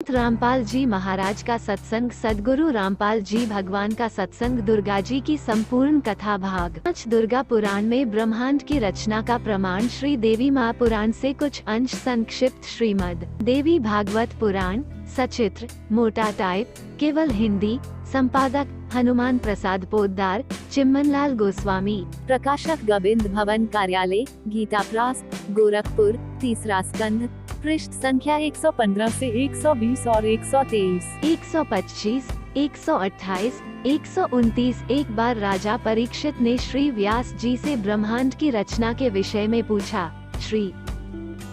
संत रामपाल जी महाराज का सत्संग, सदगुरु रामपाल जी भगवान का सत्संग, दुर्गा जी की संपूर्ण कथा भाग 5। दुर्गा पुराण में ब्रह्मांड की रचना का प्रमाण। श्री देवी महापुराण से कुछ अंश संक्षिप्त। श्रीमद् देवी भागवत पुराण, सचित्र, मोटा टाइप, केवल हिंदी। संपादक हनुमान प्रसाद पोद्दार, चिम्मनलाल गोस्वामी। प्रकाशक गोविंद भवन कार्यालय, गीता प्रेस, गोरखपुर। तीसरा स्कंध। पृष्ठ संख्या 115 से 120 और 123, 125, 128, 129। एक बार राजा परीक्षित ने श्री व्यास जी से ब्रह्मांड की रचना के विषय में पूछा। श्री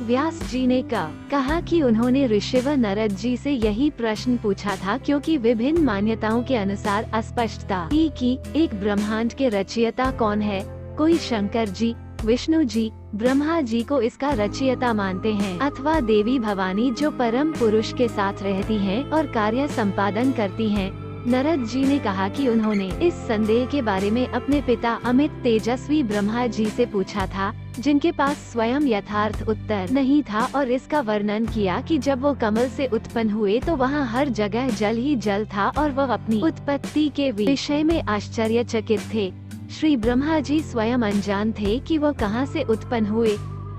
व्यास जी ने कहा कि उन्होंने ऋषि व नारद जी से यही प्रश्न पूछा था, क्योंकि विभिन्न मान्यताओं के अनुसार अस्पष्टता थी कि एक ब्रह्मांड के रचयिता कौन है। कोई शंकर जी, विष्णु जी, ब्रह्मा जी को इसका रचयिता मानते हैं, अथवा देवी भवानी जो परम पुरुष के साथ रहती हैं और कार्य संपादन करती हैं। नारद जी ने कहा कि उन्होंने इस संदेह के बारे में अपने पिता अमित तेजस्वी ब्रह्मा जी से पूछा था, जिनके पास स्वयं यथार्थ उत्तर नहीं था, और इसका वर्णन किया कि जब वो कमल से उत्पन्न हुए तो वहाँ हर जगह जल ही जल था और वह अपनी उत्पत्ति के विषय में आश्चर्यचकित थे। श्री ब्रह्मा जी स्वयं अनजान थे कि वो कहाँ से उत्पन्न हुए।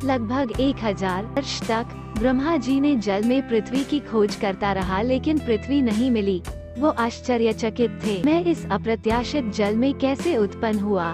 लगभग 1000 वर्ष तक ब्रह्मा जी ने जल में पृथ्वी की खोज करता रहा, लेकिन पृथ्वी नहीं मिली। वो आश्चर्यचकित थे, मैं इस अप्रत्याशित जल में कैसे उत्पन्न हुआ,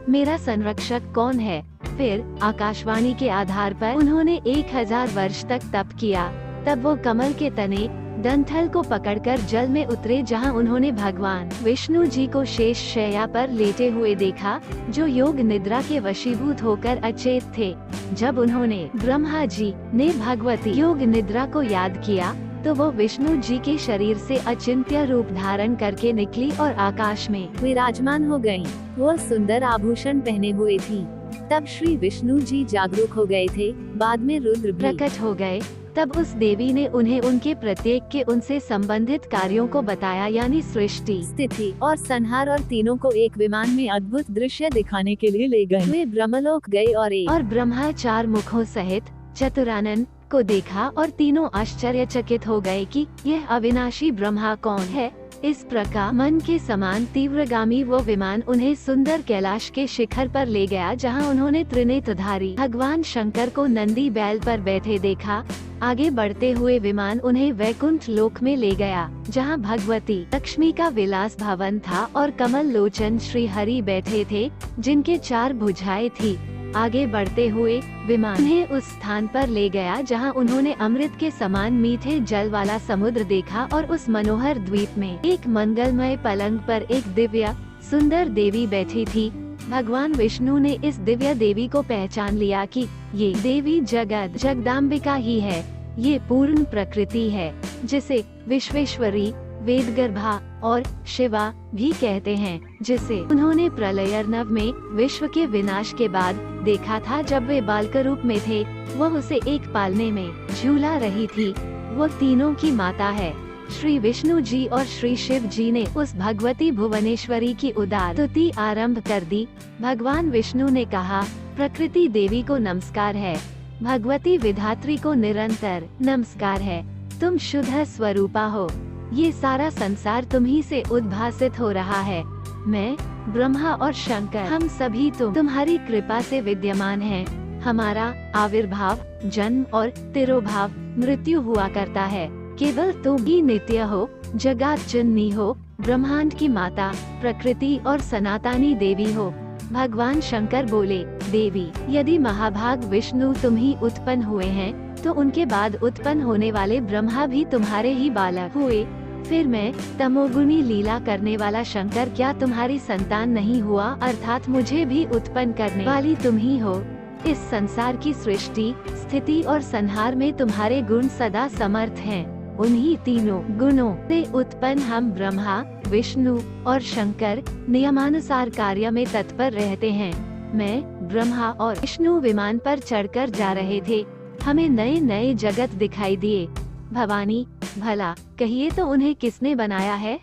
मेरा संरक्षक कौन है। फिर आकाशवाणी के आधार पर उन्होंने 1000 वर्ष तक तप किया। तब वो कमल के तने डंठल को पकड़कर जल में उतरे, जहां उन्होंने भगवान विष्णु जी को शेष शैया पर लेटे हुए देखा, जो योग निद्रा के वशीभूत होकर अचेत थे। जब उन्होंने ब्रह्मा जी ने भगवती योग निद्रा को याद किया, तो वो विष्णु जी के शरीर से अचिंत्य रूप धारण करके निकली और आकाश में विराजमान हो गयी। वो सुंदर आभूषण पहने हुए थी। तब श्री विष्णु जी जागरूक हो गए थे। बाद में रुद्र प्रकट हो गए। तब उस देवी ने उन्हें उनके प्रत्येक के उनसे संबंधित कार्यों को बताया, यानी सृष्टि, स्थिति और संहार, और तीनों को एक विमान में अद्भुत दृश्य दिखाने के लिए ले गए। वे ब्रह्मलोक गए और ब्रह्मा 4 मुखों सहित चतुरानन को देखा, और तीनों आश्चर्यचकित हो गए कि यह अविनाशी ब्रह्मा कौन है। इस प्रकार मन के समान तीव्रगामी वो विमान उन्हें सुंदर कैलाश के शिखर पर ले गया, जहां उन्होंने त्रिनेत्रधारी भगवान शंकर को नंदी बैल पर बैठे देखा। आगे बढ़ते हुए विमान उन्हें वैकुंठ लोक में ले गया, जहां भगवती लक्ष्मी का विलास भवन था और कमल लोचन श्री हरि बैठे थे, जिनके 4 भुजाएं थी। आगे बढ़ते हुए विमान उन्हें उस स्थान पर ले गया जहां उन्होंने अमृत के समान मीठे जल वाला समुद्र देखा, और उस मनोहर द्वीप में एक मंगलमय पलंग पर एक दिव्य सुंदर देवी बैठी थी। भगवान विष्णु ने इस दिव्य देवी को पहचान लिया कि ये देवी जगदाम्बिका ही है। ये पूर्ण प्रकृति है, जिसे विश्वेश्वरी, वेदगर्भा और शिवा भी कहते हैं, जिसे उन्होंने प्रलयार्णव में विश्व के विनाश के बाद देखा था। जब वे बालक रूप में थे, वह उसे एक पालने में झूला रही थी। वो तीनों की माता है। श्री विष्णु जी और श्री शिव जी ने उस भगवती भुवनेश्वरी की उदार स्तुति आरंभ कर दी। भगवान विष्णु ने कहा, प्रकृति देवी को नमस्कार है, भगवती विधात्री को निरंतर नमस्कार है। तुम शुद्ध स्वरूपा हो। ये सारा संसार तुम्ही से उद्भासित हो रहा है। मैं, ब्रह्मा और शंकर, हम सभी तुम्हारी कृपा से विद्यमान हैं। हमारा आविर्भाव, जन्म और तिरोभाव, मृत्यु हुआ करता है। केवल तुम ही नित्य हो, जगत जननी हो, ब्रह्मांड की माता, प्रकृति और सनातनी देवी हो। भगवान शंकर बोले, देवी, यदि महाभाग विष्णु तुम ही उत्पन्न हुए हैं, तो उनके बाद उत्पन्न होने वाले ब्रह्मा भी तुम्हारे ही बालक हुए। फिर मैं, तमोगुणी लीला करने वाला शंकर, क्या तुम्हारी संतान नहीं हुआ, अर्थात मुझे भी उत्पन्न करने वाली तुम ही हो। इस संसार की सृष्टि, स्थिति और संहार में तुम्हारे गुण सदा समर्थ हैं। उन्हीं तीनों गुणों से उत्पन्न हम ब्रह्मा, विष्णु और शंकर नियमानुसार कार्य में तत्पर रहते हैं। मैं, ब्रह्मा और विष्णु विमान पर चढ़कर जा रहे थे। हमें नए नए जगत दिखाई दिए। भवानी, भला कहिए तो उन्हें किसने बनाया है?